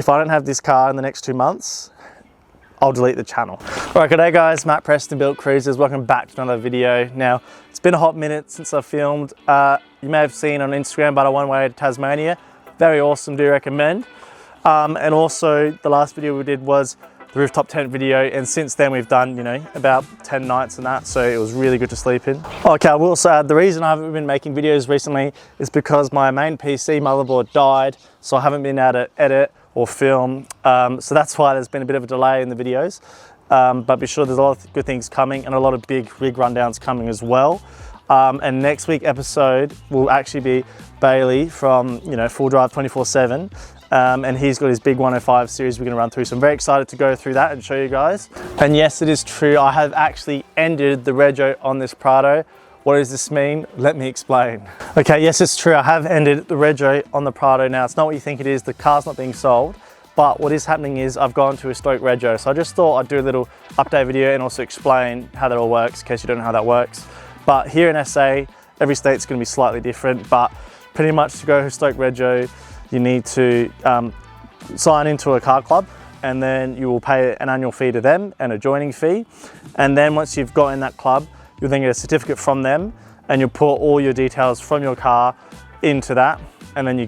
if I don't have this car in the next 2 months, I'll delete the channel. Alright, g'day guys, Matt Preston, Built Cruisers. Welcome back to another video. Now, it's been a hot minute since I filmed. You may have seen on Instagram, but I went away to Tasmania. Very awesome, do recommend. And also, the last video we did was the rooftop tent video, and since then we've done, about 10 nights and that, so it was really good to sleep in. Okay, I will also add, the reason I haven't been making videos recently is because my main PC motherboard died, so I haven't been able to edit or film, so that's why there's been a bit of a delay in the videos. But be sure there's a lot of good things coming and a lot of big rig rundowns coming as well. And next week episode will actually be Bailey from Full Drive 24/7, and he's got his big 105 series we're going to run through, so I'm very excited to go through that and show you guys. And yes, it is true, I have actually ended the rego on this Prado. What does this mean? Let me explain. Okay, yes, it's true, I have ended the rego on the Prado. Now, it's not what you think it is, the car's not being sold, but what is happening is I've gone to a historic rego, so I just thought I'd do a little update video and also explain how that all works, in case you don't know how that works. But here in SA, every state's gonna be slightly different, but pretty much to go historic rego, you need to sign into a car club, and then you will pay an annual fee to them and a joining fee. And then once you've got in that club, you'll then get a certificate from them, and you'll put all your details from your car into that, and then you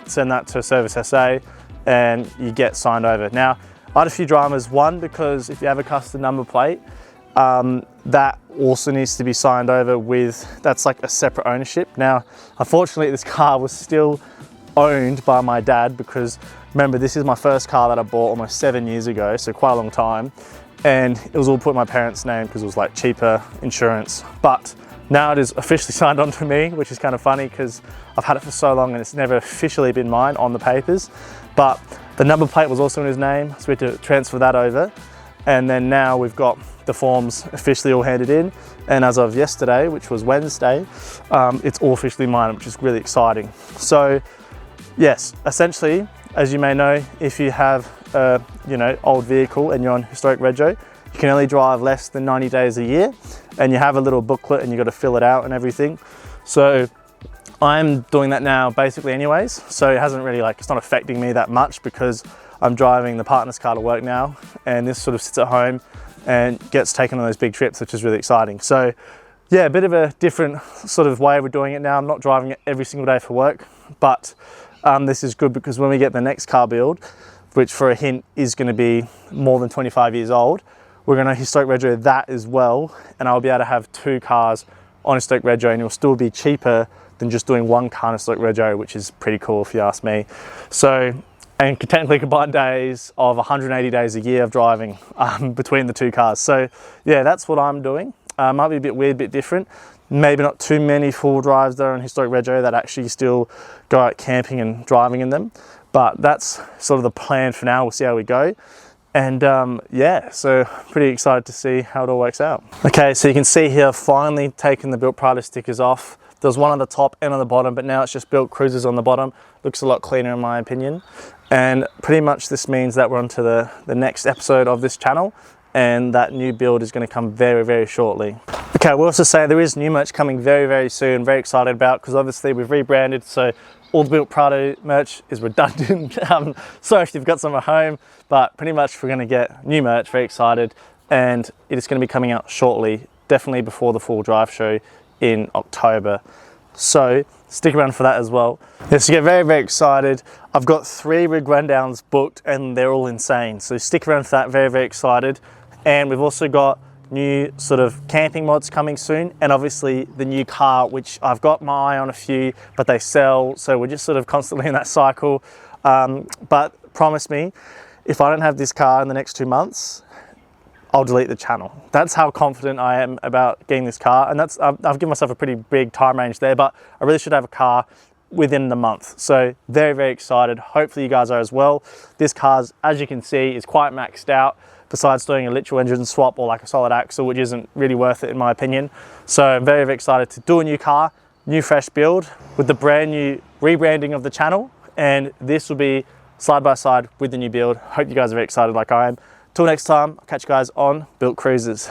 send that to Service SA, and you get signed over. Now, I had a few dramas. One, because if you have a custom number plate, that also needs to be signed over with, that's like a separate ownership. Now, unfortunately, this car was still owned by my dad, because remember, this is my first car that I bought almost 7 years ago, so quite a long time. And it was all put in my parents' name because it was like cheaper insurance. But now it is officially signed on to me, which is kind of funny because I've had it for so long and it's never officially been mine on the papers. But the number plate was also in his name, so we had to transfer that over. And then now we've got the forms officially all handed in. And as of yesterday, which was Wednesday, it's all officially mine, which is really exciting. So yes, essentially, as you may know, if you have a old vehicle and you're on historic rego, you can only drive less than 90 days a year, and you have a little booklet and you've got to fill it out and everything. So I'm doing that now basically anyways, so it hasn't really, it's not affecting me that much because I'm driving the partner's car to work now, and this sort of sits at home and gets taken on those big trips, which is really exciting. So yeah, a bit of a different sort of way we're doing it now. I'm not driving it every single day for work, but this is good because when we get the next car build, which for a hint is going to be more than 25 years old, we're going to historic rego that as well, and I'll be able to have 2 cars on historic rego, and it'll still be cheaper than just doing 1 car on historic rego, which is pretty cool if you ask me. So, and technically combined days of 180 days a year of driving between the 2 cars. So yeah, that's what I'm doing. Might be a bit weird, a bit different. Maybe not too many full drives that are on historic rego that actually still go out camping and driving in them. But that's sort of the plan for now. We'll see how we go. And yeah, so pretty excited to see how it all works out. Okay, so you can see here, finally taken the Built Prado stickers off. There's one on the top and on the bottom, but now it's just Built Cruisers on the bottom. Looks a lot cleaner in my opinion. And pretty much this means that we're on to the next episode of this channel, and that new build is going to come very, very shortly. Okay, we'll also say there is new merch coming very, very soon. Very excited about, because obviously we've rebranded, so all the Built Prado merch is redundant. Sorry if you've got some at home, but pretty much we're going to get new merch. Very excited, and it is going to be coming out shortly, definitely before the Full Drive show in October. So stick around for that as well. Yes, so get very, very excited. I've got 3 rig rundowns booked and they're all insane. So stick around for that, very, very excited. And we've also got new sort of camping mods coming soon, and obviously the new car, which I've got my eye on a few, but they sell. So we're just sort of constantly in that cycle. But promise me, if I don't have this car in the next 2 months, I'll delete the channel. That's how confident I am about getting this car. And I've given myself a pretty big time range there, but I really should have a car within the month. So very, very excited. Hopefully you guys are as well. This car, as you can see, is quite maxed out, besides doing a literal engine swap or like a solid axle, which isn't really worth it in my opinion. So I'm very, very excited to do a new car, new fresh build with the brand new rebranding of the channel. And this will be side by side with the new build. Hope you guys are very excited like I am. Till next time, I'll catch you guys on Built Cruisers.